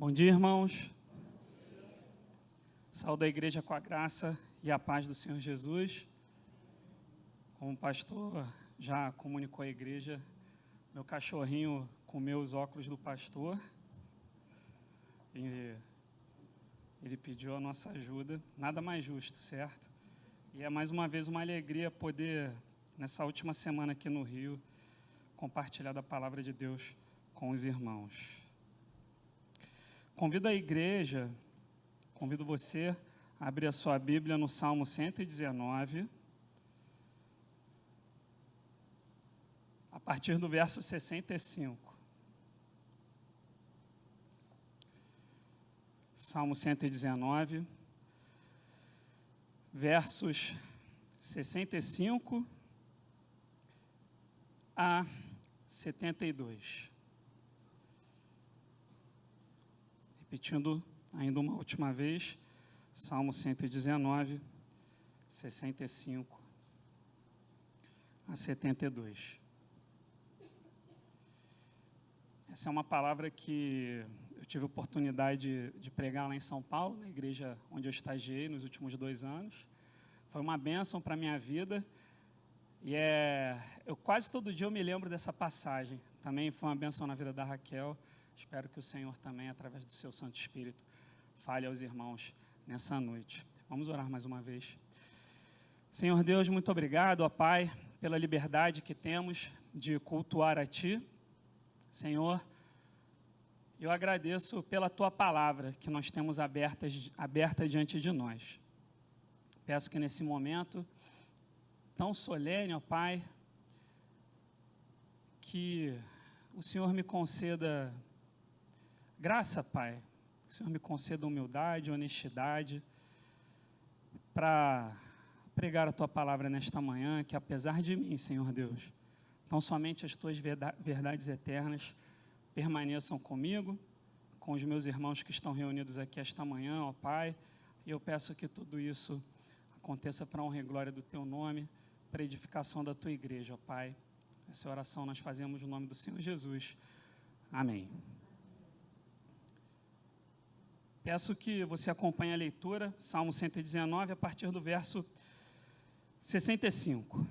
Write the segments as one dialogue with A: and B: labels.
A: Bom dia, irmãos. Saúdo a igreja com a graça e a paz do Senhor Jesus. Como o pastor já comunicou à igreja, meu cachorrinho comeu os óculos do pastor e ele pediu a nossa ajuda. Nada mais justo, certo? E é mais uma vez uma alegria poder, nessa última semana aqui no Rio, compartilhar da palavra de Deus com os irmãos. Convido a igreja, convido você a abrir a sua Bíblia no Salmo 119, a partir do verso 65. Salmo 119, versos 65 a 72. Repetindo ainda uma última vez, Salmo 119, 65 a 72. Essa é uma palavra que eu tive a oportunidade de pregar lá em São Paulo, na igreja onde eu estagiei nos últimos 2 anos. Foi uma bênção para a minha vida. E eu quase todo dia eu me lembro dessa passagem. Também foi uma bênção na vida da Raquel. Espero que o Senhor também, através do seu Santo Espírito, fale aos irmãos nessa noite. Vamos orar mais uma vez. Senhor Deus, muito obrigado, ó Pai, pela liberdade que temos de cultuar a Ti. Senhor, eu agradeço pela Tua palavra que nós temos aberta diante de nós. Peço que nesse momento tão solene, ó Pai, que o Senhor me conceda graça, Pai. Que o Senhor me conceda humildade, honestidade, para pregar a Tua palavra nesta manhã, que apesar de mim, Senhor Deus, tão somente as Tuas verdades eternas permaneçam comigo, com os meus irmãos que estão reunidos aqui esta manhã, ó Pai, e eu peço que tudo isso aconteça para a honra e glória do Teu nome, para a edificação da Tua igreja, ó Pai. Essa oração nós fazemos no nome do Senhor Jesus. Amém. Peço que você acompanhe a leitura, Salmo 119, a partir do verso 65.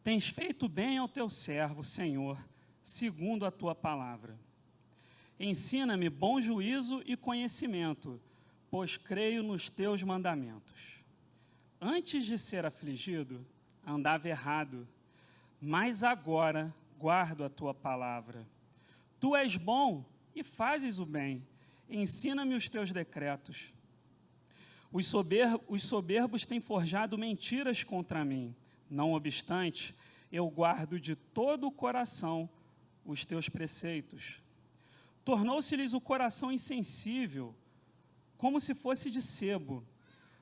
A: Tens feito bem ao teu servo, Senhor, segundo a tua palavra. Ensina-me bom juízo e conhecimento, pois creio nos teus mandamentos. Antes de ser afligido, andava errado, mas agora guardo a tua palavra. Tu és bom e fazes o bem. Ensina-me os teus decretos. Os soberbos têm forjado mentiras contra mim. Não obstante, eu guardo de todo o coração os teus preceitos. Tornou-se-lhes o coração insensível, como se fosse de sebo,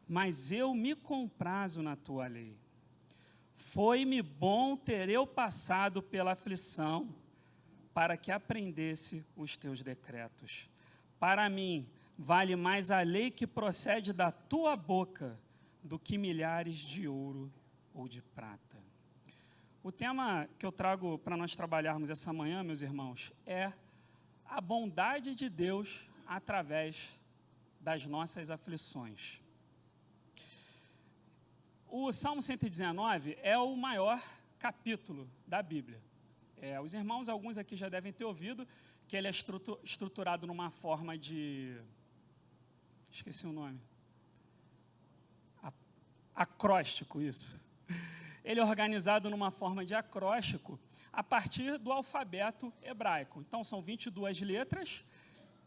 A: mas eu me comprazo na tua lei. Foi-me bom ter eu passado pela aflição, para que aprendesse os teus decretos. Para mim, vale mais a lei que procede da tua boca do que milhares de ouro ou de prata. O tema que eu trago para nós trabalharmos essa manhã, meus irmãos, é a bondade de Deus através das nossas aflições. O Salmo 119 é o maior capítulo da Bíblia. Os irmãos, alguns aqui já devem ter ouvido, que ele é estruturado numa forma de... Esqueci o nome. Acróstico, isso. Ele é organizado numa forma de acróstico a partir do alfabeto hebraico. Então, são 22 letras,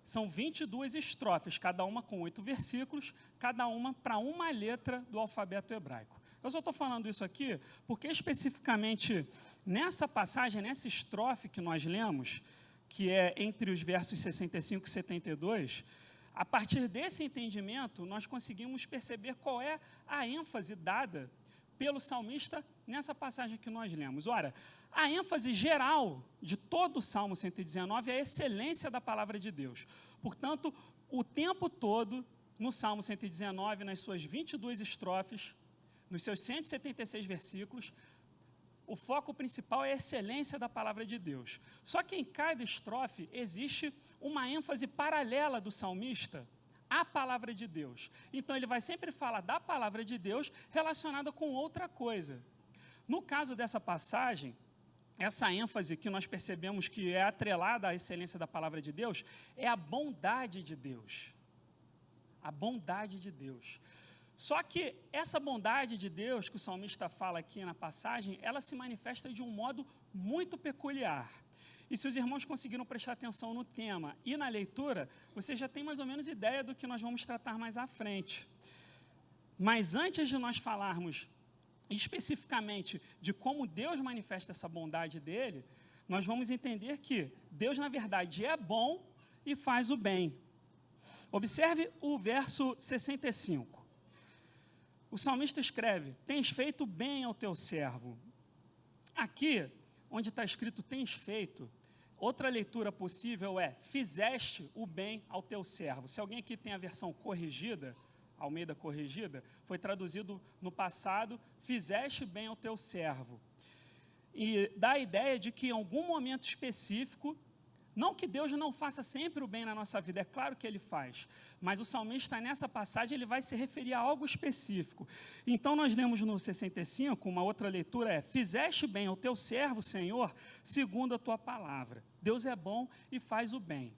A: são 22 estrofes, cada uma com 8 versículos, cada uma para uma letra do alfabeto hebraico. Eu só estou falando isso aqui porque, especificamente, nessa passagem, nessa estrofe que nós lemos, que é entre os versos 65 e 72, a partir desse entendimento, nós conseguimos perceber qual é a ênfase dada pelo salmista nessa passagem que nós lemos. Ora, a ênfase geral de todo o Salmo 119 é a excelência da palavra de Deus. Portanto, o tempo todo, no Salmo 119, nas suas 22 estrofes, nos seus 176 versículos, o foco principal é a excelência da palavra de Deus. Só que em cada estrofe existe uma ênfase paralela do salmista à palavra de Deus. Então ele vai sempre falar da palavra de Deus relacionada com outra coisa. No caso dessa passagem, essa ênfase que nós percebemos que é atrelada à excelência da palavra de Deus, é a bondade de Deus. A bondade de Deus. Só que essa bondade de Deus que o salmista fala aqui na passagem, ela se manifesta de um modo muito peculiar. E se os irmãos conseguiram prestar atenção no tema e na leitura, você já tem mais ou menos ideia do que nós vamos tratar mais à frente. Mas antes de nós falarmos especificamente de como Deus manifesta essa bondade dele, nós vamos entender que Deus, na verdade, é bom e faz o bem. Observe o verso 65. O salmista escreve: tens feito bem ao teu servo. Aqui, onde está escrito tens feito, outra leitura possível é fizeste o bem ao teu servo. Se alguém aqui tem a versão corrigida, Almeida corrigida, foi traduzido no passado, fizeste bem ao teu servo. E dá a ideia de que em algum momento específico, não que Deus não faça sempre o bem na nossa vida, é claro que Ele faz, mas o salmista nessa passagem ele vai se referir a algo específico. Então nós lemos no 65, uma outra leitura é: fizeste bem ao teu servo, Senhor, segundo a tua palavra. Deus é bom e faz o bem.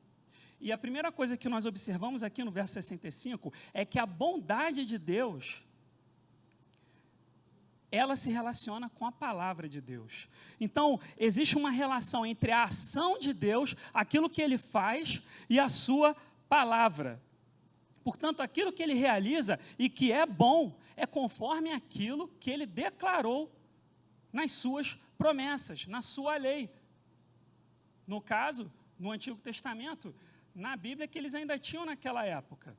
A: E a primeira coisa que nós observamos aqui no verso 65 é que a bondade de Deus, ela se relaciona com a palavra de Deus. Então, existe uma relação entre a ação de Deus, aquilo que Ele faz, e a sua palavra. Portanto, aquilo que Ele realiza e que é bom, é conforme aquilo que Ele declarou nas suas promessas, na sua lei. No caso, no Antigo Testamento, na Bíblia que eles ainda tinham naquela época.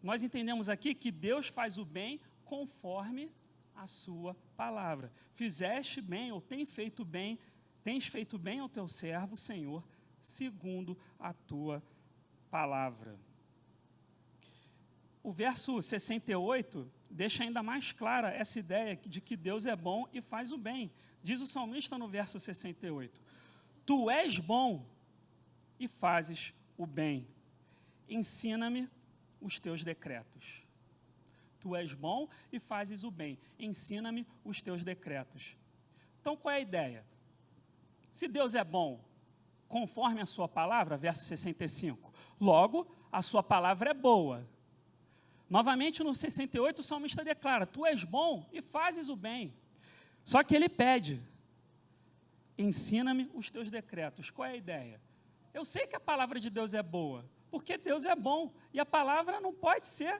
A: Nós entendemos aqui que Deus faz o bem conforme a sua palavra. Fizeste bem, ou tens feito bem ao teu servo, Senhor, segundo a tua palavra. O verso 68 deixa ainda mais clara essa ideia de que Deus é bom e faz o bem. Diz o salmista no verso 68, tu és bom e fazes o bem. Ensina-me os teus decretos. Tu és bom e fazes o bem. Ensina-me os teus decretos. Então, qual é a ideia? Se Deus é bom, conforme a sua palavra, verso 65, logo, a sua palavra é boa. Novamente, no 68, o salmista declara: tu és bom e fazes o bem. Só que ele pede: ensina-me os teus decretos. Qual é a ideia? Eu sei que a palavra de Deus é boa, porque Deus é bom, e a palavra não pode ser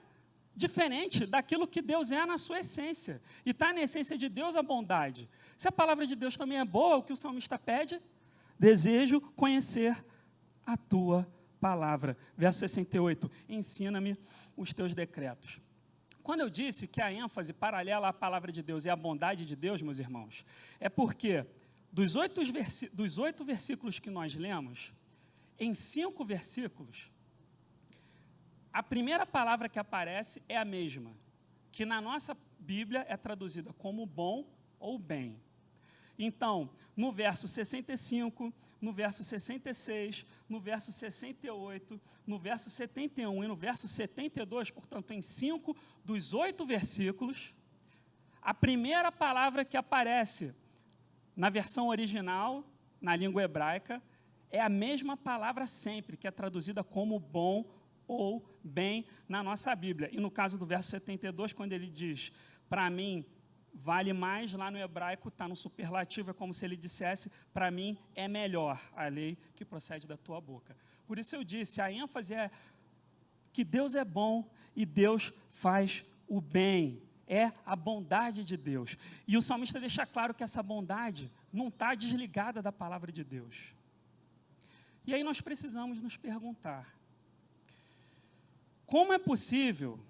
A: diferente daquilo que Deus é na sua essência, e está na essência de Deus a bondade. Se a palavra de Deus também é boa, o que o salmista pede? Desejo conhecer a tua palavra. Verso 68, ensina-me os teus decretos. Quando eu disse que a ênfase paralela à palavra de Deus é a bondade de Deus, meus irmãos, é porque dos 8 versículos que nós lemos, em 5 versículos, a primeira palavra que aparece é a mesma, que na nossa Bíblia é traduzida como bom ou bem. Então, no verso 65, no verso 66, no verso 68, no verso 71 e no verso 72, portanto, em 5 dos 8 versículos, a primeira palavra que aparece na versão original, na língua hebraica, é a mesma palavra sempre, que é traduzida como bom ou bem na nossa Bíblia. E no caso do verso 72, quando ele diz, para mim vale mais, lá no hebraico está no superlativo, é como se ele dissesse, para mim é melhor a lei que procede da tua boca. Por isso eu disse, a ênfase é que Deus é bom e Deus faz o bem. É a bondade de Deus. E o salmista deixa claro que essa bondade não está desligada da palavra de Deus. E aí nós precisamos nos perguntar, como é possível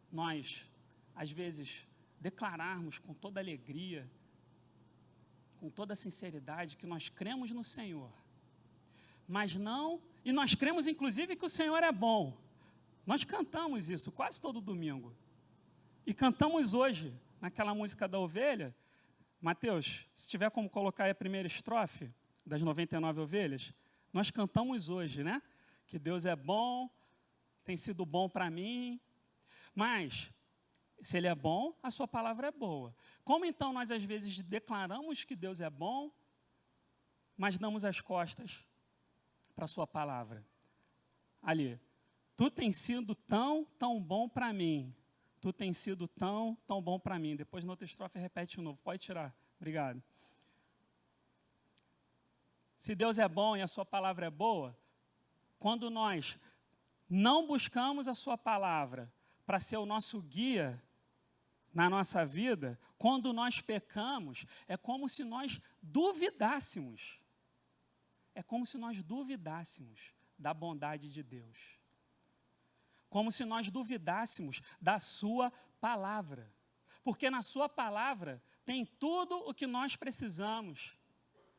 A: nós, às vezes, declararmos com toda alegria, com toda sinceridade, que nós cremos no Senhor, mas não, e nós cremos inclusive que o Senhor é bom. Nós cantamos isso quase todo domingo, e cantamos hoje, naquela música da ovelha. Mateus, se tiver como colocar aí a primeira estrofe das 99 ovelhas, nós cantamos hoje, né? Que Deus é bom, tem sido bom para mim, mas se Ele é bom, a sua palavra é boa. Como então nós às vezes declaramos que Deus é bom, mas damos as costas para a sua palavra? Ali, tu tens sido tão bom para mim. Tu tens sido tão bom para mim. Depois, na outra estrofe, repete de novo. Pode tirar. Obrigado. Se Deus é bom e a sua palavra é boa, quando nós não buscamos a sua palavra para ser o nosso guia na nossa vida, quando nós pecamos, é como se nós duvidássemos. É como se nós duvidássemos da bondade de Deus. Como se nós duvidássemos da sua palavra. Porque na sua palavra tem tudo o que nós precisamos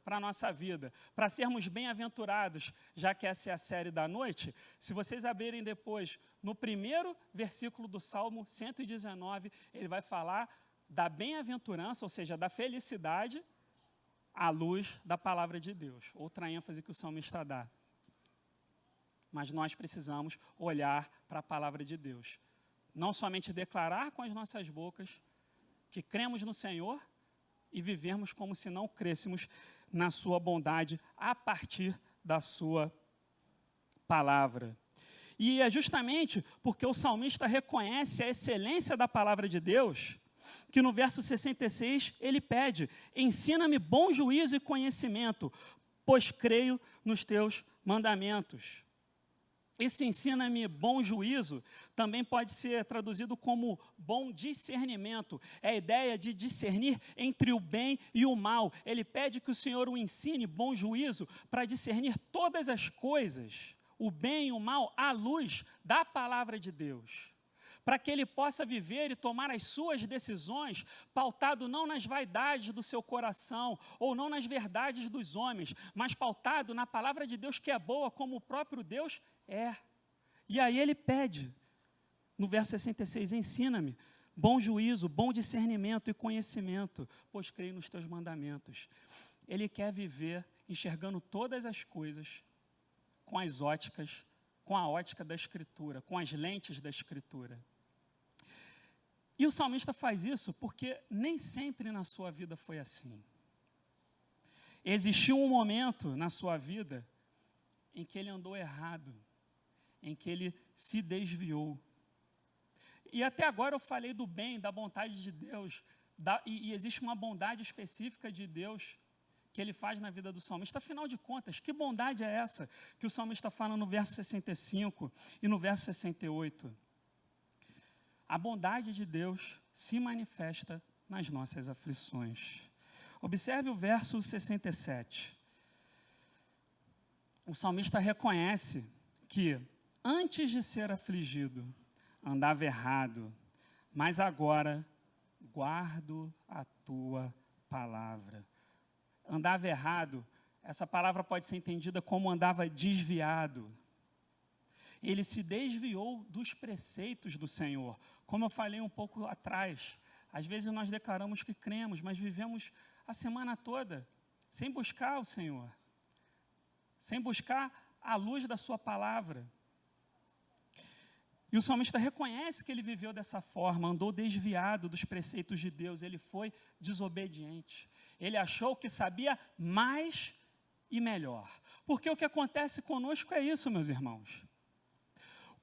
A: para a nossa vida, para sermos bem-aventurados, já que essa é a série da noite. Se vocês abrirem depois, no primeiro versículo do Salmo 119, ele vai falar da bem-aventurança, ou seja, da felicidade, à luz da palavra de Deus. Outra ênfase que o salmista dá. Mas nós precisamos olhar para a palavra de Deus. Não somente declarar com as nossas bocas que cremos no Senhor e vivermos como se não crêssemos na sua bondade a partir da sua palavra. E é justamente porque o salmista reconhece a excelência da palavra de Deus que no verso 66 ele pede: ensina-me bom juízo e conhecimento, pois creio nos teus mandamentos. Esse ensina-me bom juízo também pode ser traduzido como bom discernimento. É a ideia de discernir entre o bem e o mal. Ele pede que o Senhor o ensine bom juízo para discernir todas as coisas, o bem e o mal, à luz da palavra de Deus. Para que ele possa viver e tomar as suas decisões, pautado não nas vaidades do seu coração, ou não nas verdades dos homens, mas pautado na palavra de Deus que é boa, como o próprio Deus é. E aí ele pede, no verso 66, ensina-me bom juízo, bom discernimento e conhecimento, pois creio nos teus mandamentos. Ele quer viver enxergando todas as coisas com as óticas, com a ótica da Escritura, com as lentes da Escritura. E o salmista faz isso porque nem sempre na sua vida foi assim. Existiu um momento na sua vida em que ele andou errado, em que ele se desviou. E até agora eu falei do bem, da bondade de Deus, e existe uma bondade específica de Deus que ele faz na vida do salmista. Afinal de contas, que bondade é essa que o salmista fala no verso 65 e no verso 68? A bondade de Deus se manifesta nas nossas aflições. Observe o verso 67. O salmista reconhece que antes de ser afligido, andava errado, mas agora guardo a tua palavra. Andava errado, essa palavra pode ser entendida como andava desviado. Ele se desviou dos preceitos do Senhor. Como eu falei um pouco atrás, às vezes nós declaramos que cremos, mas vivemos a semana toda sem buscar o Senhor, sem buscar a luz da sua palavra. E o salmista reconhece que ele viveu dessa forma, andou desviado dos preceitos de Deus, ele foi desobediente. Ele achou que sabia mais e melhor. Porque o que acontece conosco é isso, meus irmãos.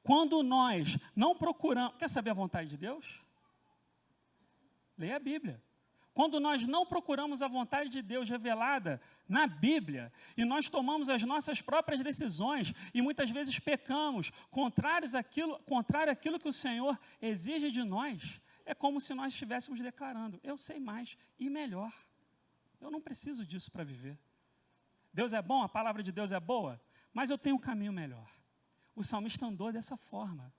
A: Quando nós não procuramos... Quer saber a vontade de Deus? Leia a Bíblia. Quando nós não procuramos a vontade de Deus revelada na Bíblia, e nós tomamos as nossas próprias decisões, e muitas vezes pecamos, contrário àquilo que o Senhor exige de nós, é como se nós estivéssemos declarando: eu sei mais e melhor. Eu não preciso disso para viver. Deus é bom, a palavra de Deus é boa, mas eu tenho um caminho melhor. O salmista andou dessa forma.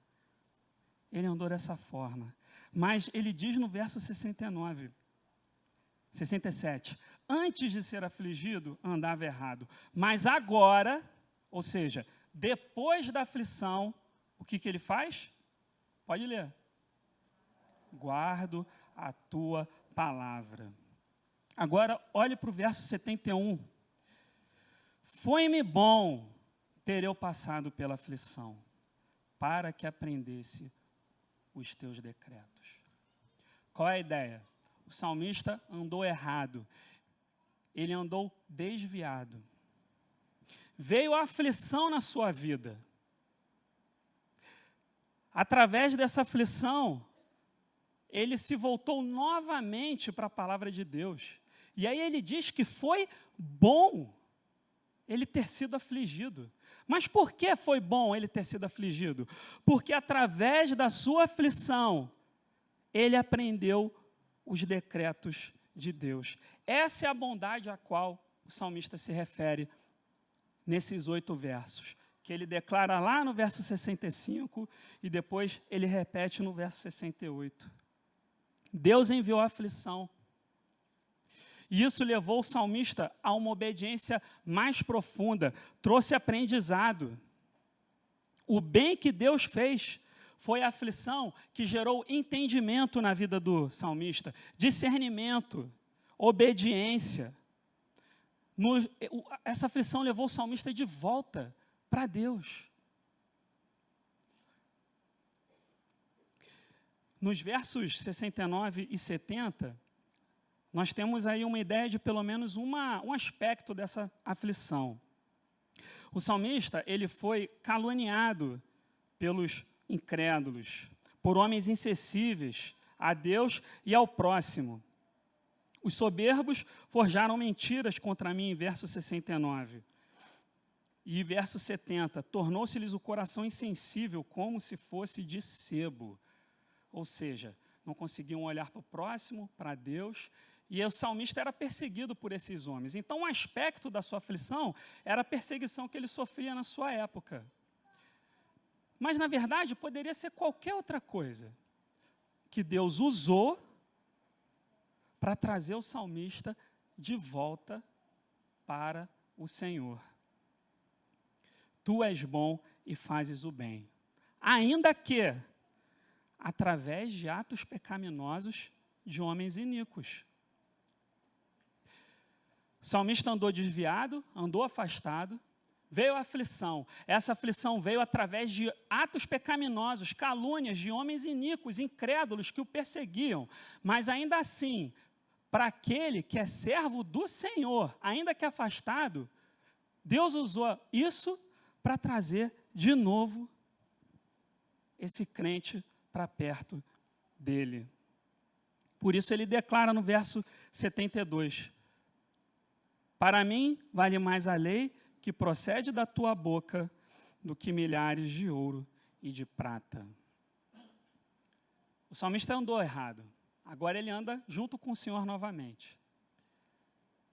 A: Ele andou dessa forma. Mas ele diz no verso 67, antes de ser afligido, andava errado. Mas agora, ou seja, depois da aflição, o que ele faz? Pode ler. guardo a tua palavra. Agora, olhe para o verso 71. Foi-me bom ter eu passado pela aflição, para que aprendesse os teus decretos. Qual é a ideia? O salmista andou errado, ele andou desviado. Veio a aflição na sua vida. Através dessa aflição, ele se voltou novamente para a palavra de Deus. E aí ele diz que foi bom ele ter sido afligido. Mas por que foi bom ele ter sido afligido? Porque através da sua aflição, ele aprendeu os decretos de Deus. Essa é a bondade a qual o salmista se refere nesses 8 versos, que ele declara lá no verso 65 e depois ele repete no verso 68. Deus enviou a aflição. E isso levou o salmista a uma obediência mais profunda, trouxe aprendizado. O bem que Deus fez foi a aflição que gerou entendimento na vida do salmista, discernimento, obediência. Essa aflição levou o salmista de volta para Deus. Nos versos 69 e 70, nós temos aí uma ideia de pelo menos um aspecto dessa aflição. O salmista, ele foi caluniado pelos incrédulos, por homens insensíveis a Deus e ao próximo. Os soberbos forjaram mentiras contra mim, em verso 69. E verso 70, tornou-se-lhes o coração insensível, como se fosse de sebo. Ou seja, não conseguiam olhar para o próximo, para Deus, e o salmista era perseguido por esses homens. Então, um aspecto da sua aflição era a perseguição que ele sofria na sua época. Mas, na verdade, poderia ser qualquer outra coisa que Deus usou para trazer o salmista de volta para o Senhor. Tu és bom e fazes o bem, ainda que através de atos pecaminosos de homens iníquos. O salmista andou desviado, andou afastado, veio a aflição. Essa aflição veio através de atos pecaminosos, calúnias de homens iníquos, incrédulos que o perseguiam. Mas ainda assim, para aquele que é servo do Senhor, ainda que afastado, Deus usou isso para trazer de novo esse crente para perto dele. Por isso ele declara no verso 72, para mim vale mais a lei que procede da tua boca do que milhares de ouro e de prata. O salmista andou errado, agora ele anda junto com o Senhor novamente.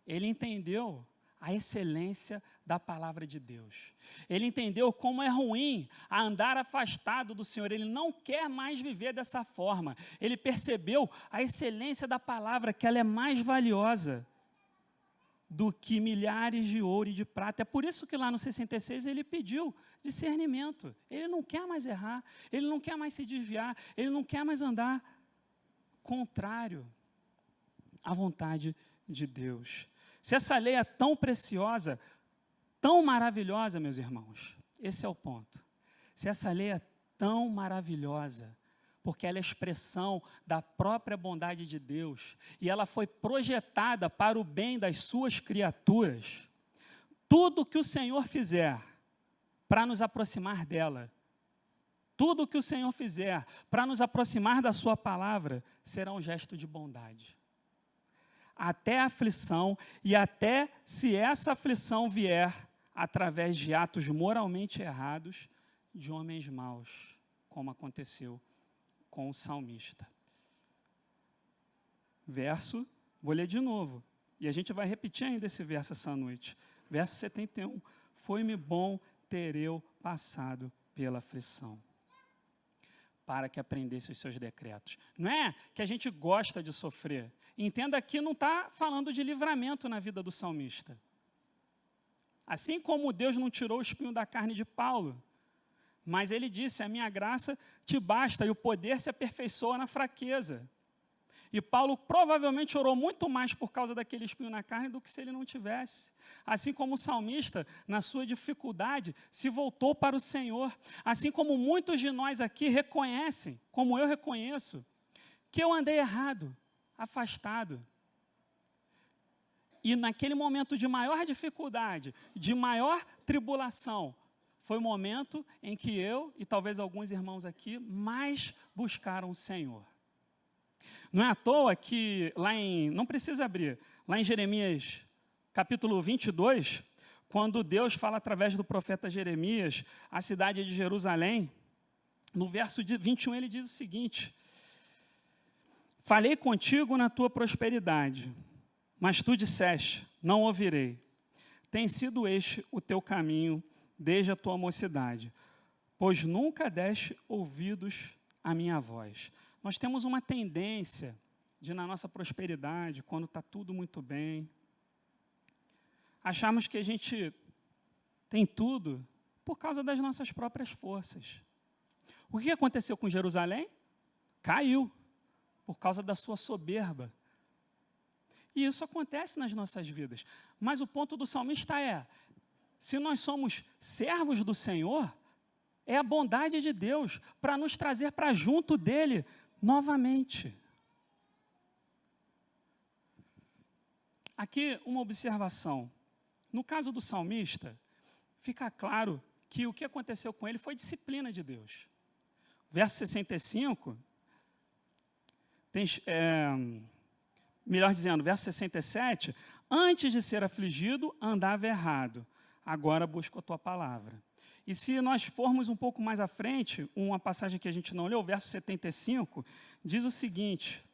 A: Ele entendeu a excelência da palavra de Deus. Ele entendeu como é ruim andar afastado do Senhor. Ele não quer mais viver dessa forma. Ele percebeu a excelência da palavra, que ela é mais valiosa do que milhares de ouro e de prata. É por isso que lá no 66 ele pediu discernimento. Ele não quer mais errar, ele não quer mais se desviar, ele não quer mais andar contrário à vontade de Deus. Se essa lei é tão preciosa, tão maravilhosa, meus irmãos, esse é o ponto. Se essa lei é tão maravilhosa, porque ela é expressão da própria bondade de Deus, e ela foi projetada para o bem das suas criaturas, tudo que o Senhor fizer para nos aproximar dela, tudo que o Senhor fizer para nos aproximar da sua palavra, será um gesto de bondade. Até a aflição, e até se essa aflição vier através de atos moralmente errados de homens maus, como aconteceu com o salmista. Vou ler de novo, e a gente vai repetir ainda esse verso essa noite. Verso 71, foi-me bom ter eu passado pela aflição, para que aprendesse os seus decretos. Não é que a gente gosta de sofrer. Entenda que não está falando de livramento na vida do salmista. Assim como Deus não tirou o espinho da carne de Paulo, Mas ele disse, a minha graça te basta, e o poder se aperfeiçoa na fraqueza. E Paulo provavelmente orou muito mais por causa daquele espinho na carne do que se ele não tivesse. Assim como o salmista, na sua dificuldade, se voltou para o Senhor. Assim como muitos de nós aqui reconhecem, como eu reconheço, que eu andei errado, afastado. E naquele momento de maior dificuldade, de maior tribulação, foi o momento em que eu e talvez alguns irmãos aqui mais buscaram o Senhor. Não é à toa que não precisa abrir, lá em Jeremias capítulo 22, quando Deus fala através do profeta Jeremias, a cidade de Jerusalém, no verso 21 ele diz o seguinte: falei contigo na tua prosperidade, mas tu disseste, não ouvirei. Tem sido este o teu caminho desde a tua mocidade, pois nunca deste ouvidos à minha voz. Nós temos uma tendência de, na nossa prosperidade, quando está tudo muito bem, acharmos que a gente tem tudo por causa das nossas próprias forças. O que aconteceu com Jerusalém? Caiu, por causa da sua soberba. E isso acontece nas nossas vidas. Mas o ponto do salmista é, se nós somos servos do Senhor, é a bondade de Deus para nos trazer para junto dEle novamente. Aqui uma observação. No caso do salmista, fica claro que o que aconteceu com ele foi disciplina de Deus. Verso 65, melhor dizendo, verso 67, antes de ser afligido, andava errado, agora busco a tua palavra. E se nós formos um pouco mais à frente, uma passagem que a gente não leu, o verso 75, diz o seguinte,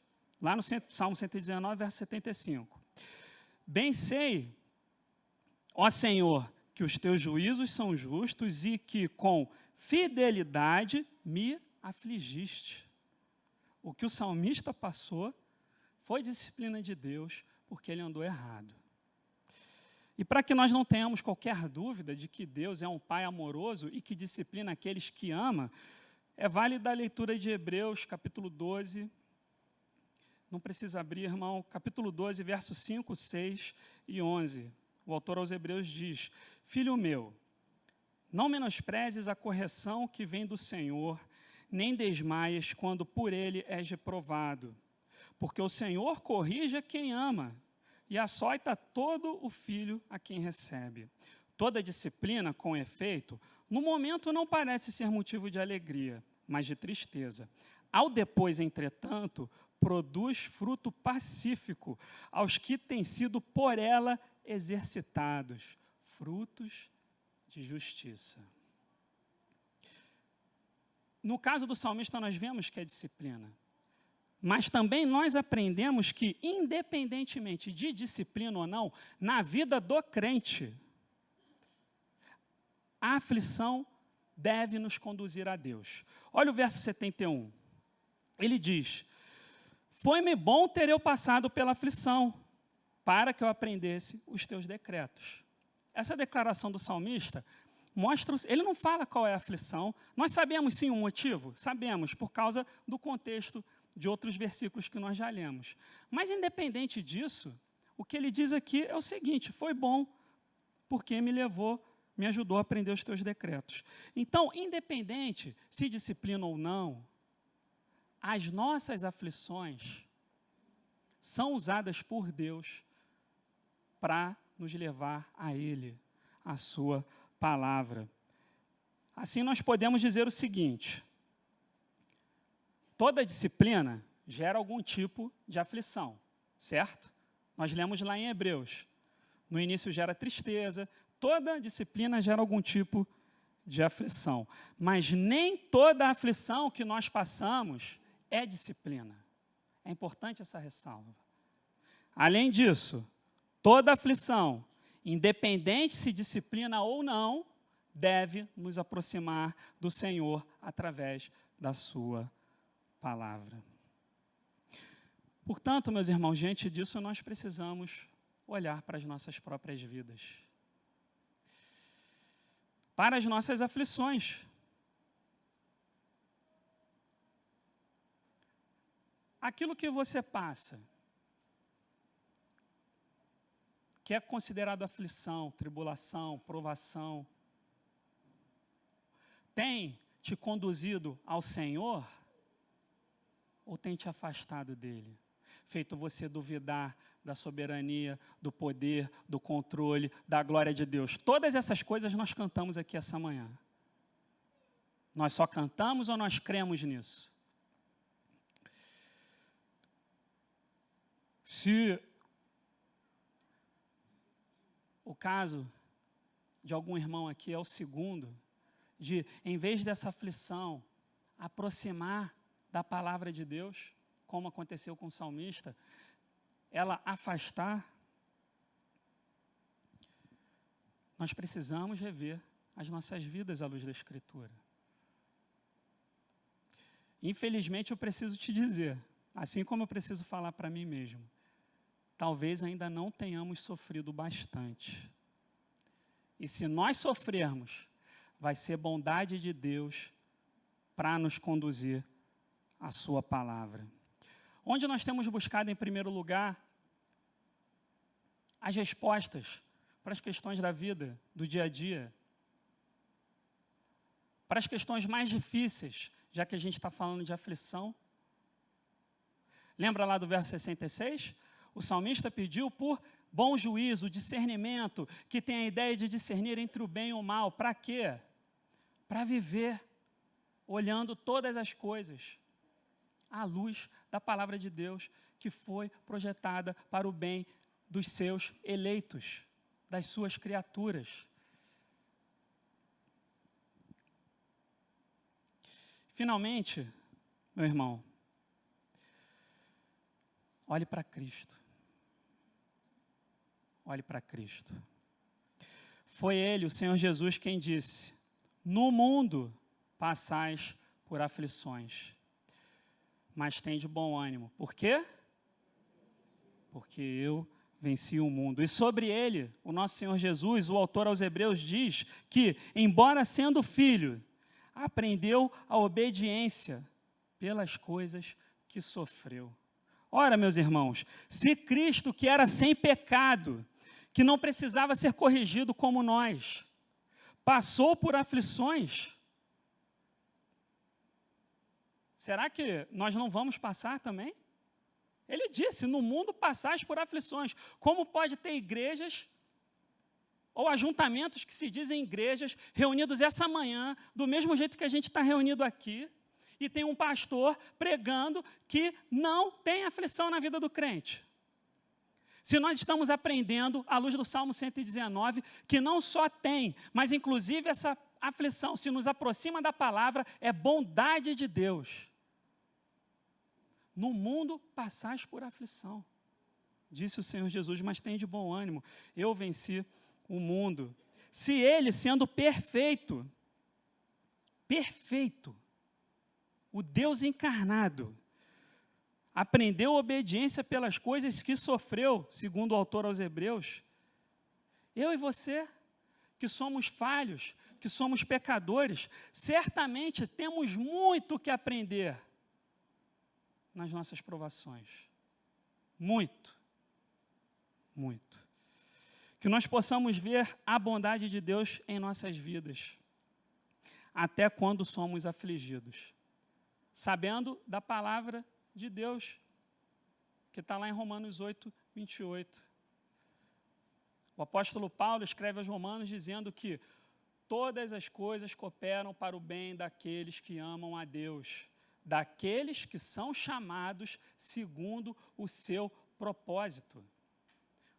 A: lá no Salmo 119, verso 75. Bem sei, ó Senhor, que os teus juízos são justos e que com fidelidade me afligiste. O que o salmista passou foi disciplina de Deus, porque ele andou errado. E para que nós não tenhamos qualquer dúvida de que Deus é um Pai amoroso e que disciplina aqueles que ama, é válida a leitura de Hebreus, capítulo 12, não precisa abrir, irmão, capítulo 12, versos 5, 6 e 11. O autor aos Hebreus diz, filho meu, não menosprezes a correção que vem do Senhor, nem desmaies quando por ele és reprovado, porque o Senhor corrige a quem ama, e açoita todo o filho a quem recebe. Toda disciplina, com efeito, no momento não parece ser motivo de alegria, mas de tristeza. Ao depois, entretanto, produz fruto pacífico aos que têm sido por ela exercitados, frutos de justiça. No caso do salmista, nós vemos que é disciplina. Mas também nós aprendemos que, independentemente de disciplina ou não, na vida do crente, a aflição deve nos conduzir a Deus. Olha o verso 71. Ele diz, foi-me bom ter eu passado pela aflição, para que eu aprendesse os teus decretos. Essa declaração do salmista mostra, ele não fala qual é a aflição. Nós sabemos sim o motivo? Sabemos, por causa do contexto de outros versículos que nós já lemos. Mas, independente disso, o que ele diz aqui é o seguinte, foi bom, porque me ajudou a aprender os teus decretos. Então, independente se disciplina ou não, as nossas aflições são usadas por Deus para nos levar a Ele, a sua palavra. Assim, nós podemos dizer o seguinte, toda disciplina gera algum tipo de aflição, certo? Nós lemos lá em Hebreus. No início gera tristeza, toda disciplina gera algum tipo de aflição. Mas nem toda aflição que nós passamos é disciplina. É importante essa ressalva. Além disso, toda aflição, independente se disciplina ou não, deve nos aproximar do Senhor através da sua palavra. Portanto, meus irmãos, diante disso, nós precisamos olhar para as nossas próprias vidas, para as nossas aflições. aquilo que você passa, que é considerado aflição, tribulação, provação, tem te conduzido ao Senhor ou tem te afastado dele? Feito você duvidar da soberania, do poder, do controle, da glória de Deus. Todas essas coisas nós cantamos aqui essa manhã. Nós só cantamos ou nós cremos nisso? Se o caso de algum irmão aqui é o segundo, de, em vez dessa aflição, aproximar da palavra de Deus, como aconteceu com o salmista, ela afastar, nós precisamos rever as nossas vidas à luz da Escritura. Infelizmente, eu preciso te dizer, assim como eu preciso falar para mim mesmo, talvez ainda não tenhamos sofrido bastante. E se nós sofrermos, vai ser bondade de Deus para nos conduzir à sua palavra. Onde nós temos buscado, em primeiro lugar, as respostas para as questões da vida, do dia a dia, para as questões mais difíceis, já que a gente está falando de aflição. Lembra lá do verso 66? O salmista pediu por bom juízo, discernimento, que tem a ideia de discernir entre o bem e o mal. Para quê? Para viver olhando todas as coisas à luz da palavra de Deus, que foi projetada para o bem dos seus eleitos, das suas criaturas. Finalmente, meu irmão, olhe para Cristo. Olhe para Cristo. Foi Ele, o Senhor Jesus, quem disse: no mundo passais por aflições, mas tende bom ânimo. Por quê? Porque eu venci o mundo. E sobre Ele, o nosso Senhor Jesus, o autor aos Hebreus, diz que, embora sendo filho, aprendeu a obediência pelas coisas que sofreu. Ora, meus irmãos, se Cristo, que era sem pecado, que não precisava ser corrigido como nós, passou por aflições, será que nós não vamos passar também? Ele disse, no mundo passais por aflições. Como pode ter igrejas ou ajuntamentos que se dizem igrejas reunidos essa manhã, do mesmo jeito que a gente está reunido aqui, e tem um pastor pregando que não tem aflição na vida do crente? Se nós estamos aprendendo, à luz do Salmo 119, que não só tem, mas inclusive essa aflição, se nos aproxima da palavra, é bondade de Deus. No mundo passais por aflição, disse o Senhor Jesus, mas tem de bom ânimo, eu venci o mundo. Se Ele, sendo perfeito, o Deus encarnado, aprendeu obediência pelas coisas que sofreu, segundo o autor aos Hebreus, eu e você, que somos falhos, que somos pecadores, certamente temos muito que aprender nas nossas provações. Muito. Que nós possamos ver a bondade de Deus em nossas vidas, até quando somos afligidos, sabendo da palavra de Deus, que está lá em Romanos 8, 28. O apóstolo Paulo escreve aos Romanos dizendo que todas as coisas cooperam para o bem daqueles que amam a Deus, daqueles que são chamados segundo o seu propósito.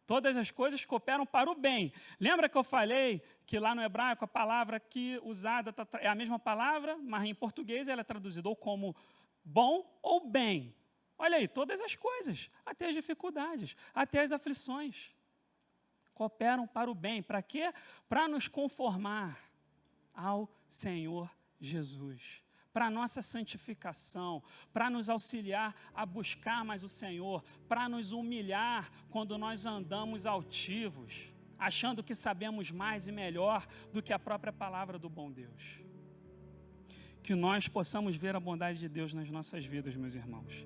A: Todas as coisas cooperam para o bem. Lembra que eu falei que lá no hebraico a palavra aqui usada é a mesma palavra, mas em português ela é traduzida ou como bom ou bem. Olha aí, todas as coisas, até as dificuldades, até as aflições, cooperam para o bem. Para quê? Para nos conformar ao Senhor Jesus, para a nossa santificação, para nos auxiliar a buscar mais o Senhor, para nos humilhar quando nós andamos altivos, achando que sabemos mais e melhor do que a própria palavra do bom Deus. Que nós possamos ver a bondade de Deus nas nossas vidas, meus irmãos.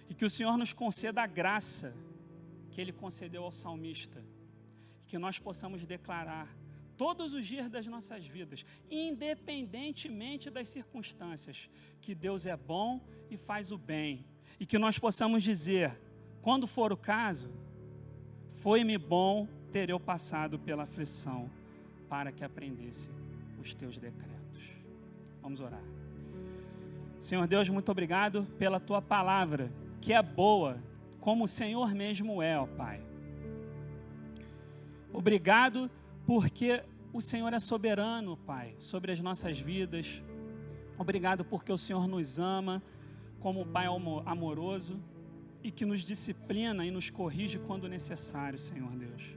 A: E que o Senhor nos conceda a graça que Ele concedeu ao salmista. E que nós possamos declarar todos os dias das nossas vidas, independentemente das circunstâncias, que Deus é bom e faz o bem. E que nós possamos dizer, quando for o caso, foi-me bom ter eu passado pela aflição, para que aprendesse os teus decretos. Vamos orar. Senhor Deus, muito obrigado pela tua palavra, que é boa, como o Senhor mesmo é, ó Pai. Obrigado porque o Senhor é soberano, Pai, sobre as nossas vidas. Obrigado porque o Senhor nos ama como um Pai amoroso e que nos disciplina e nos corrige quando necessário, Senhor Deus.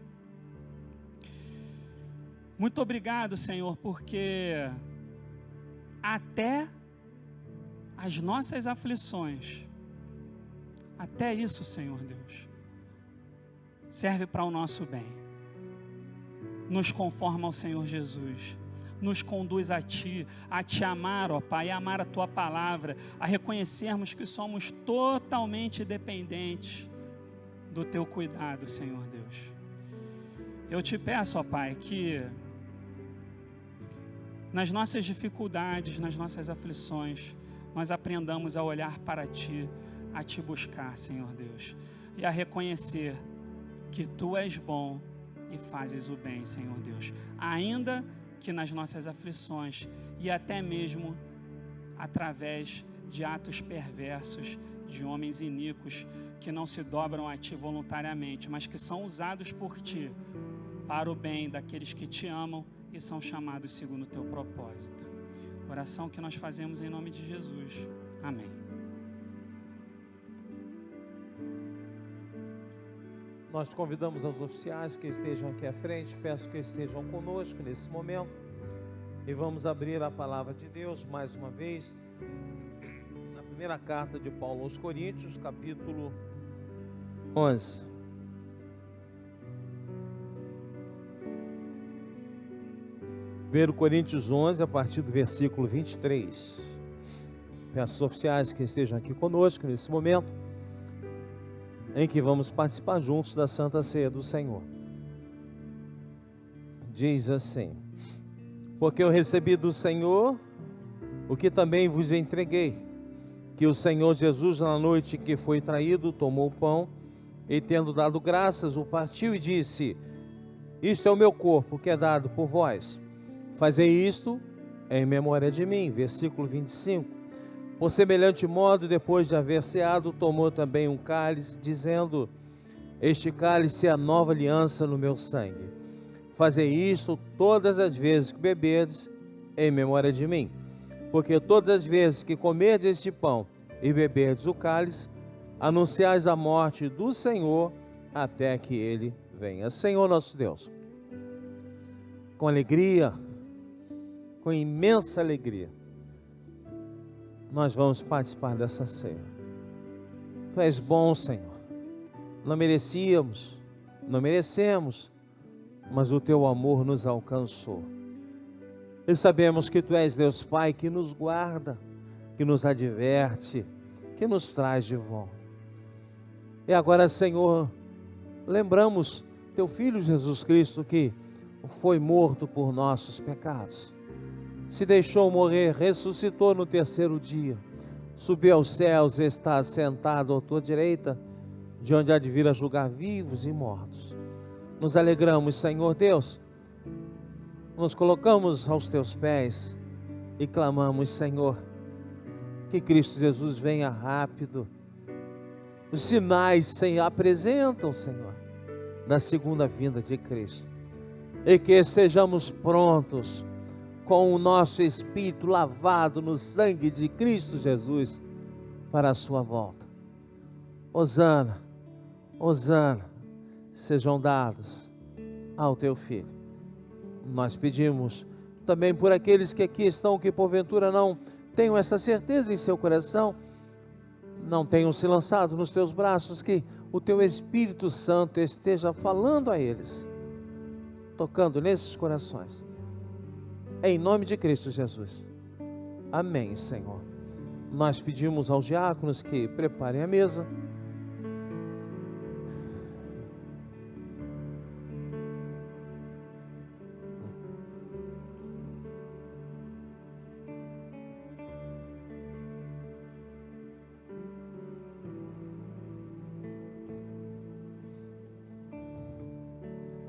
A: Muito obrigado, Senhor, porque até as nossas aflições, até isso, Senhor Deus, serve para o nosso bem. Nos conforma ao Senhor Jesus, nos conduz a Ti amar, ó Pai, a amar a Tua palavra, a reconhecermos que somos totalmente dependentes do Teu cuidado, Senhor Deus. Eu te peço, ó Pai, que nas nossas dificuldades, nas nossas aflições, nós aprendamos a olhar para Ti, a Te buscar, Senhor Deus, e a reconhecer que Tu és bom e fazes o bem, Senhor Deus, ainda que nas nossas aflições e até mesmo através de atos perversos, de homens iníquos que não se dobram a Ti voluntariamente, mas que são usados por Ti para o bem daqueles que Te amam e são chamados segundo o Teu propósito. Oração que nós fazemos em nome de Jesus. Amém.
B: Nós convidamos aos oficiais que estejam aqui à frente, peço que estejam conosco nesse momento e vamos abrir a palavra de Deus mais uma vez na primeira carta de Paulo aos Coríntios, capítulo 11. Primeiro Coríntios 11, a partir do versículo 23. Peço aos oficiais que estejam aqui conosco nesse momento em que vamos participar juntos da Santa Ceia do Senhor. Diz assim: porque eu recebi do Senhor o que também vos entreguei, que o Senhor Jesus, na noite em que foi traído, tomou o pão e, tendo dado graças, o partiu e disse: isto é o meu corpo, que é dado por vós. Fazei isto em memória de mim. Versículo 25. Por semelhante modo, depois de haver ceado, tomou também um cálice, dizendo: este cálice é a nova aliança no meu sangue. Fazei isto todas as vezes que beberdes, em memória de mim. Porque todas as vezes que comerdes este pão e beberdes o cálice, anunciais a morte do Senhor até que Ele venha. Senhor nosso Deus, com alegria, com imensa alegria, nós vamos participar dessa ceia. Tu és bom, Senhor. Não merecíamos, não merecemos, mas o Teu amor nos alcançou. E sabemos que Tu és Deus Pai que nos guarda, que nos adverte, que nos traz de volta. E agora, Senhor, lembramos Teu Filho Jesus Cristo, que foi morto por nossos pecados, se deixou morrer, ressuscitou no terceiro dia, subiu aos céus e está assentado à Tua direita, de onde há de vir a julgar vivos e mortos. Nos alegramos, Senhor Deus, nos colocamos aos Teus pés e clamamos, Senhor, que Cristo Jesus venha rápido. Os sinais se apresentam, Senhor, da segunda vinda de Cristo, e que estejamos prontos, com o nosso espírito lavado no sangue de Cristo Jesus, para a sua volta. Hosana, Hosana, sejam dados ao Teu Filho. Nós pedimos também por aqueles que aqui estão, que porventura não tenham essa certeza em seu coração, não tenham se lançado nos Teus braços, que o Teu Espírito Santo esteja falando a eles, tocando nesses corações, em nome de Cristo Jesus. Amém, Senhor. nós pedimos aos diáconos que preparem a mesa.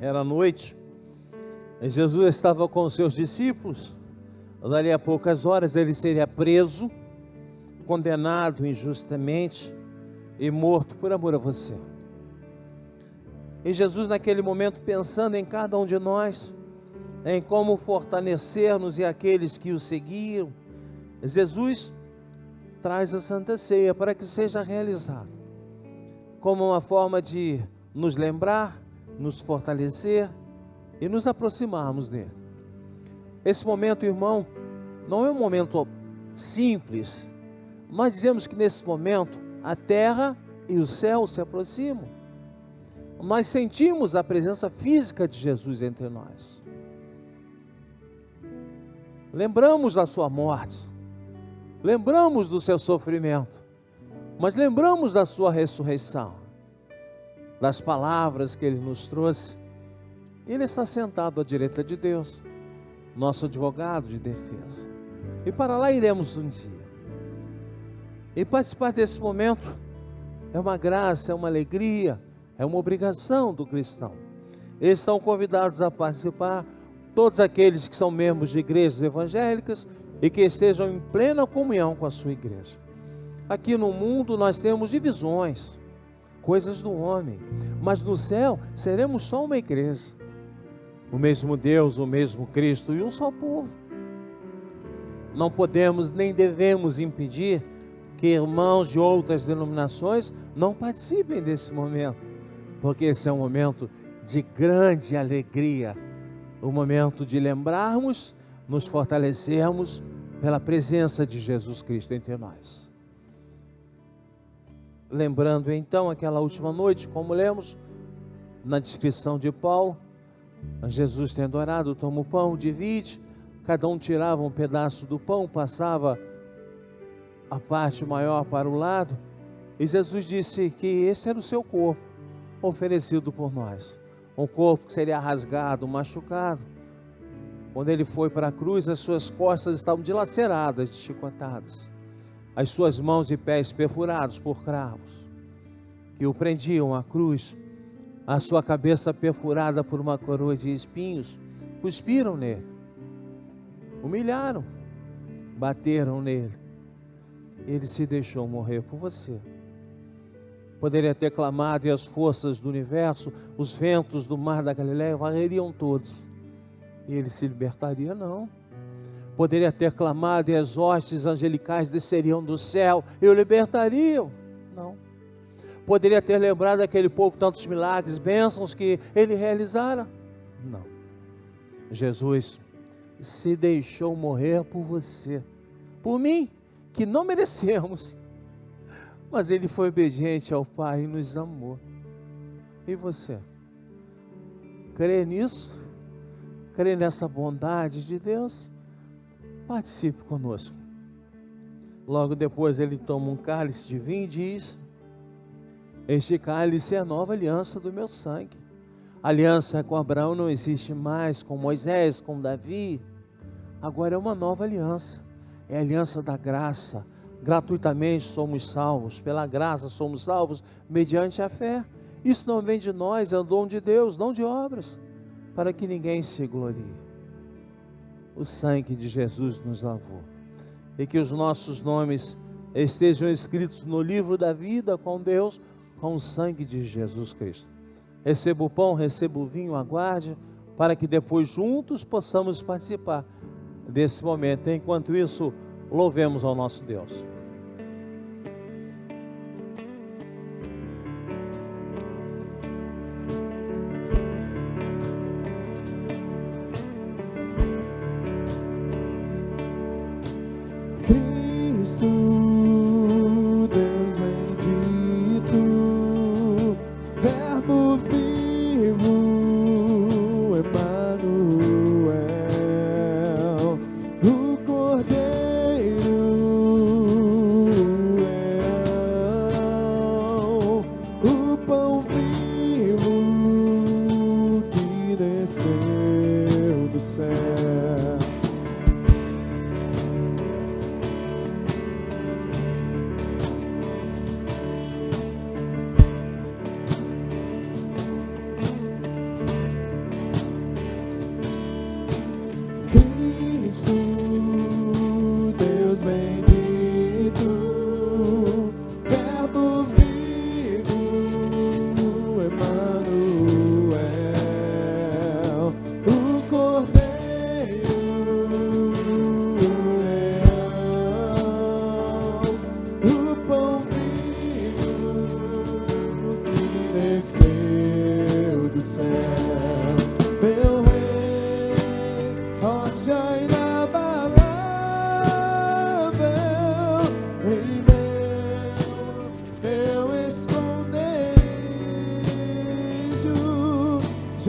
B: Era noite, e Jesus estava com os seus discípulos. Dali a poucas horas ele seria preso, condenado injustamente e morto por amor a você. E Jesus, naquele momento, pensando em cada um de nós, em como fortalecer-nos e aqueles que o seguiam, Jesus traz a Santa Ceia para que seja realizado, como uma forma de nos lembrar, nos fortalecer e nos aproximarmos dele. Esse momento, irmão, não é um momento simples. Nós dizemos que nesse momento a terra e o céu se aproximam. Nós sentimos a presença física de Jesus entre nós. Lembramos da sua morte, lembramos do seu sofrimento, mas lembramos da sua ressurreição, das palavras que ele nos trouxe. Ele está sentado à direita de Deus, nosso advogado de defesa, e para lá iremos um dia. E participar desse momento é uma graça, é uma alegria, é uma obrigação do cristão. Eles estão convidados a participar, todos aqueles que são membros de igrejas evangélicas e que estejam em plena comunhão com a sua igreja. Aqui no mundo nós temos divisões, coisas do homem, mas no céu seremos só uma igreja, o mesmo Deus, o mesmo Cristo e um só povo. Não podemos nem devemos impedir que irmãos de outras denominações não participem desse momento, porque esse é um momento de grande alegria, um momento de lembrarmos, nos fortalecermos pela presença de Jesus Cristo entre nós. Lembrando então aquela última noite, como lemos na descrição de Paulo, Jesus tendo orado, toma o pão, divide, cada um tirava um pedaço do pão, passava a parte maior para o lado, e Jesus disse que esse era o seu corpo, oferecido por nós, um corpo que seria rasgado, machucado. Quando ele foi para a cruz, as suas costas estavam dilaceradas, chicotadas, as suas mãos e pés perfurados por cravos, que o prendiam à cruz, a sua cabeça perfurada por uma coroa de espinhos, cuspiram nele, humilharam, bateram nele. Ele se deixou morrer por você. Poderia ter clamado e as forças do universo, os ventos do mar da Galileia varreriam todos, e ele se libertaria? Não. Poderia ter clamado e as hostes angelicais desceriam do céu e o libertariam? Não. Poderia ter lembrado daquele povo tantos milagres, bênçãos que ele realizara? Não. Jesus se deixou morrer por você, por mim, que não merecemos, mas ele foi obediente ao Pai e nos amou. E você? Crê nisso? Crê nessa bondade de Deus? Participe conosco. Logo depois ele toma um cálice de vinho e diz: este cálice é a nova aliança do meu sangue. A aliança com Abraão não existe mais, com Moisés, com Davi. Agora é uma nova aliança, é a aliança da graça. Gratuitamente somos salvos, pela graça somos salvos mediante a fé. Isso não vem de nós, é o dom de Deus, não de obras, para que ninguém se glorie. O sangue de Jesus nos lavou, e que os nossos nomes estejam escritos no livro da vida com Deus, com o sangue de Jesus Cristo. Receba o pão, receba o vinho, aguarde, para que depois juntos possamos participar desse momento. Enquanto isso, louvemos ao nosso Deus.
C: O Cordeiro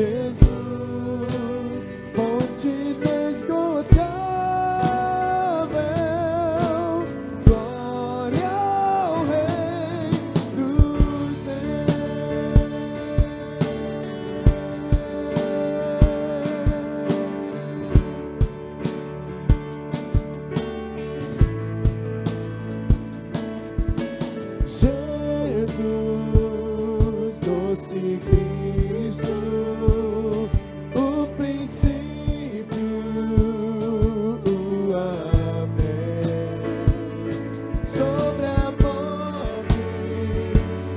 C: Jesus, fonte inesgotável, glória ao Rei dos Jesus, doce Cristo, o princípio, o amém. Sobre a morte,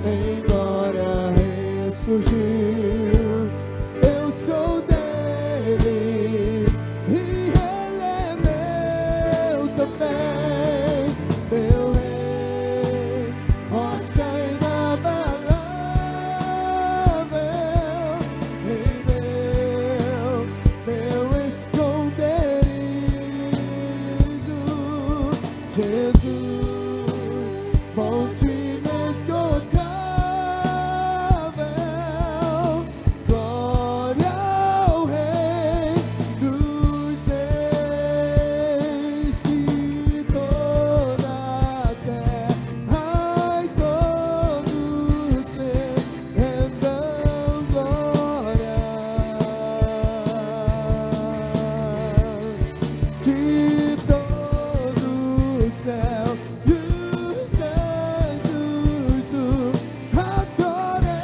C: embora ressurgiu, eu sou dele e ele é meu também, meu rei, rocha inabalável, em meu esconderijo, Jesus, fonte inesgotável, glória ao Rei dos reis, que toda a terra e todo o ser rendam glória, que todo o céu e os anjos o adorem,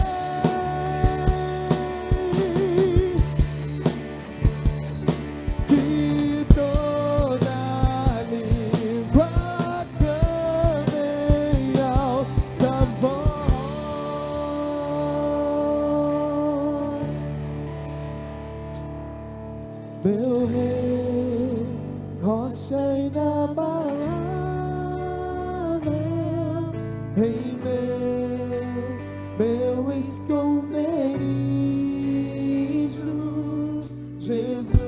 C: que toda língua clame em alta voz. Meu rei, rocha inabalável, em meu esconderijo, Jesus,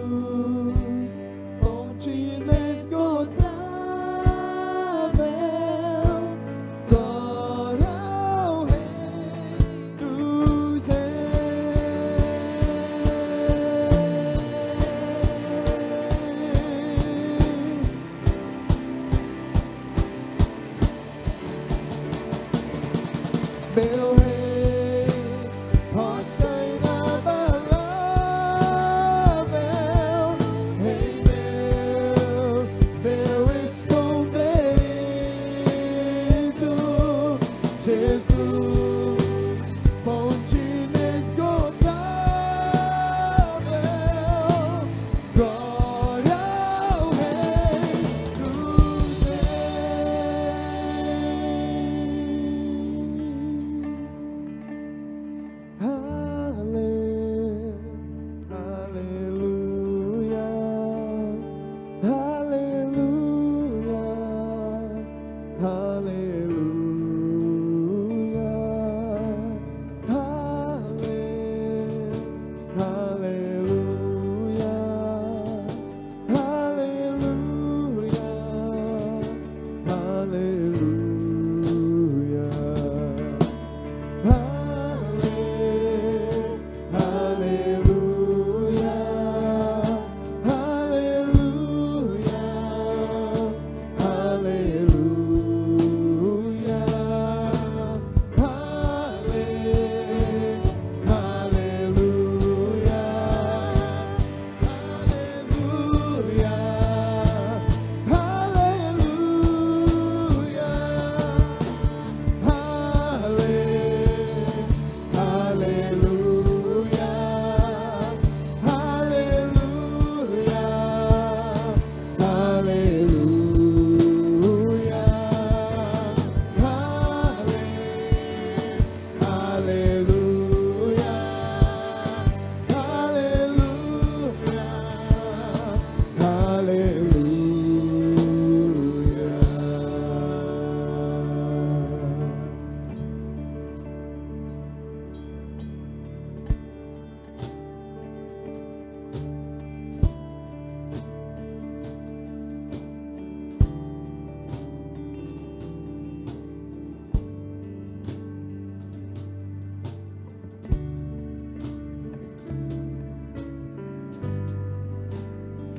C: fonte inesgotável, glória ao Rei dos reis. Meu rei,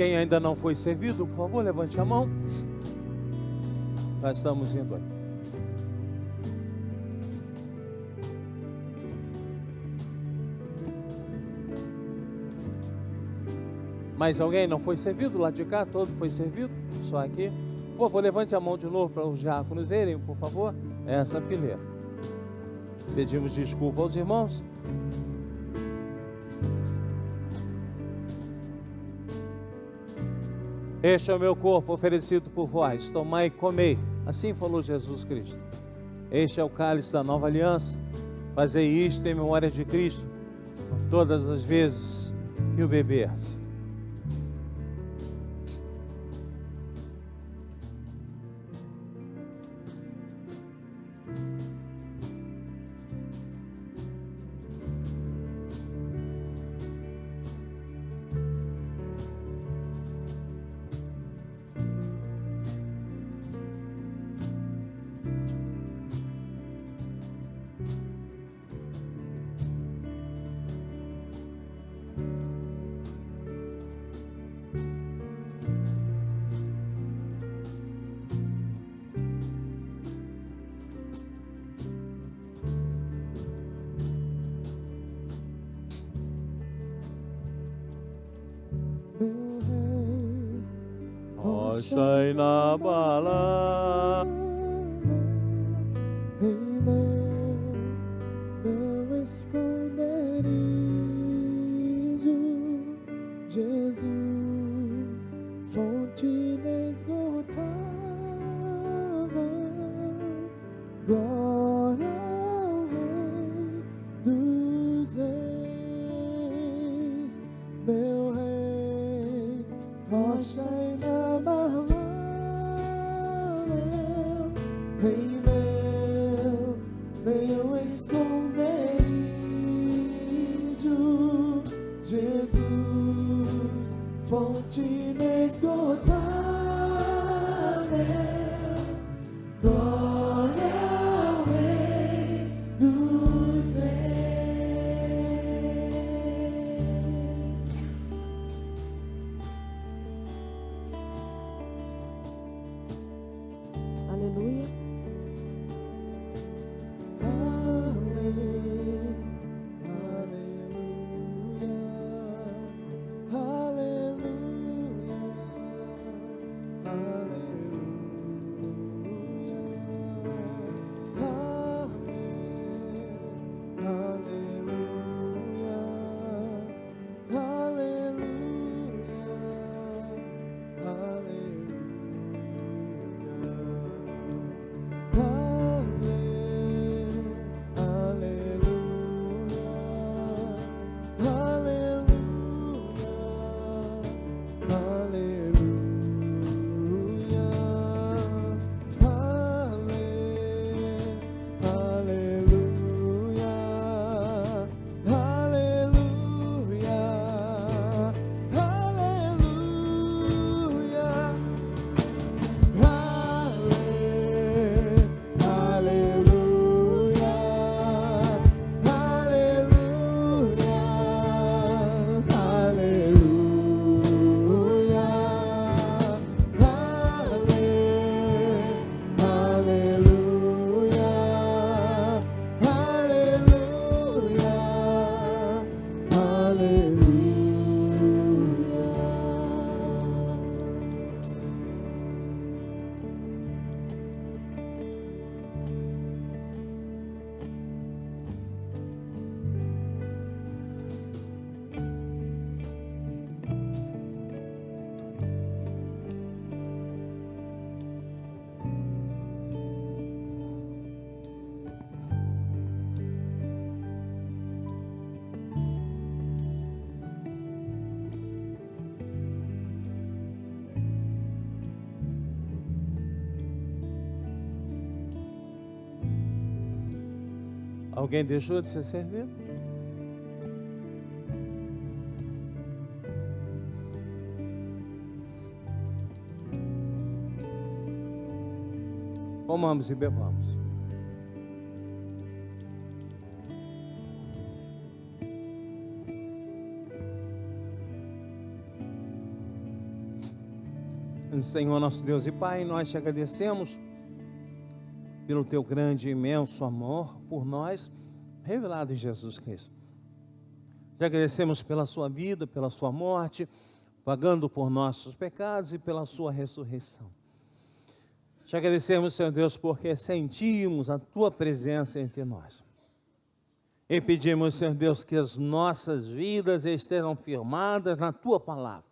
B: Quem ainda não foi servido, por favor, levante a mão. Nós estamos indo aí. Mais alguém não foi servido? Lá de cá, todo foi servido? Só aqui? Por favor, levante a mão de novo para os diáconos verem, por favor, essa fileira. Pedimos desculpa aos irmãos. Este é o meu corpo oferecido por vós, tomai e comei. Assim falou Jesus Cristo. Este é o cálice da nova aliança. Fazei isto em memória de Cristo, todas as vezes que o beberes.
C: meu rei,
B: Rocha inabalável,
C: em meu esconderijo, Jesus, fonte inesgotável, glória ao Rei dos Reis, meu Rei, rocha inabalável, em meu esconderijo, Jesus, fonte inesgotável, glória ao Rei dos Reis.
D: Aleluia.
B: Alguém deixou de ser servido? Comamos e bebamos. Senhor nosso Deus e Pai, nós te agradecemos pelo teu grande e imenso amor por nós, revelado em Jesus Cristo. Te agradecemos pela sua vida, pela sua morte, pagando por nossos pecados e pela sua ressurreição. Te agradecemos, Senhor Deus, porque sentimos a tua presença entre nós. E pedimos, Senhor Deus, que as nossas vidas estejam firmadas na tua palavra.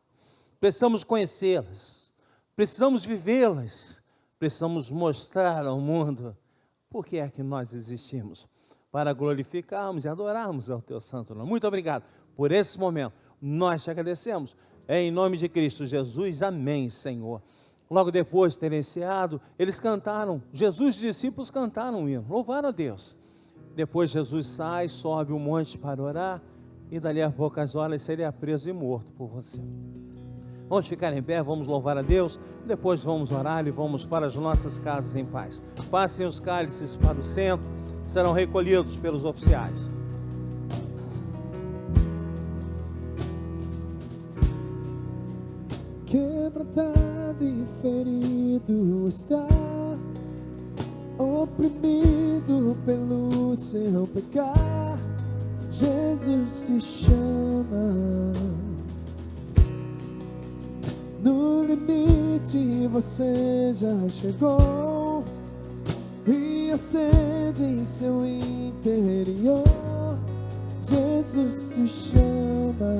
B: Precisamos conhecê-las, precisamos vivê-las, precisamos mostrar ao mundo por que é que nós existimos, para glorificarmos e adorarmos ao teu santo nome. Muito obrigado por esse momento. Nós te agradecemos. Em nome de Cristo Jesus, amém, Senhor. Logo depois de terem ceado, eles cantaram, Jesus e os discípulos cantaram um hino, louvaram a Deus. Depois Jesus sai, sobe o monte para orar, e dali a poucas horas seria preso e morto por você. Vamos ficar em pé, vamos louvar a Deus, depois vamos orar e vamos para as nossas casas em paz. Passem os cálices para o centro, serão recolhidos pelos oficiais.
C: Quebrantado e ferido está, oprimido pelo seu pecar. Jesus se chama. No limite você já chegou e acende em seu interior. Jesus se chama.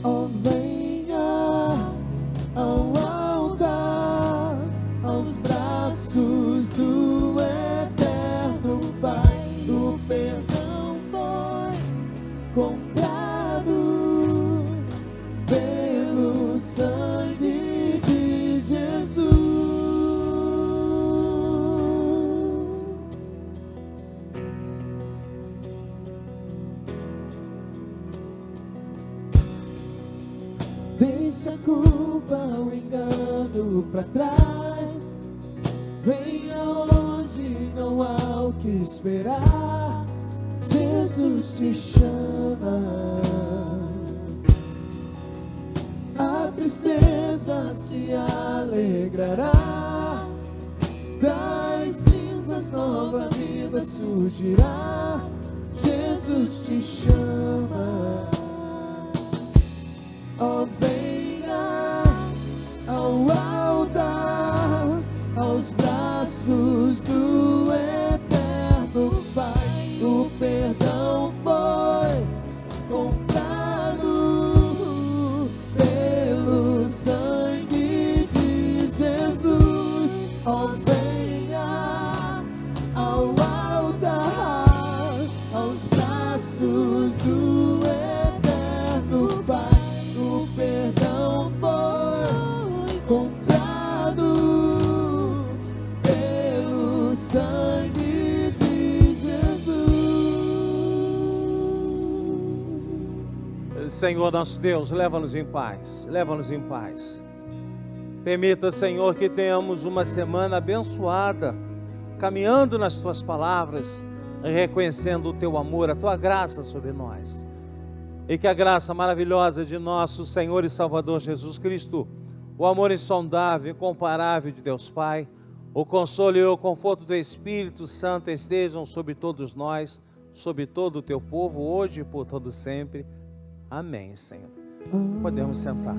C: Oh, venha ao altar, aos braços do eterno Pai. O perdão foi comprado pelo sangue de Jesus. Deixa a culpa, o engano pra trás. Venha hoje, não há o que esperar. Jesus te chama. A tristeza se alegrará, das cinzas nova vida surgirá. Jesus te chama. Oh, venha ao altar, aos braços do eterno Pai. O perdão foi comprado pelo sangue de Jesus. Oh, venha ao altar, aos braços do eterno Pai. O perdão foi comprado pelo sangue de Jesus.
B: Senhor nosso Deus, leva-nos em paz, leva-nos em paz. Permita, Senhor, que tenhamos uma semana abençoada, caminhando nas tuas palavras, reconhecendo o teu amor, a tua graça sobre nós. E que a graça maravilhosa de nosso Senhor e Salvador Jesus Cristo, o amor insondável, incomparável de Deus Pai, o consolo e o conforto do Espírito Santo estejam sobre todos nós, sobre todo o teu povo, hoje e por todo sempre. Amém, Senhor. Podemos sentar.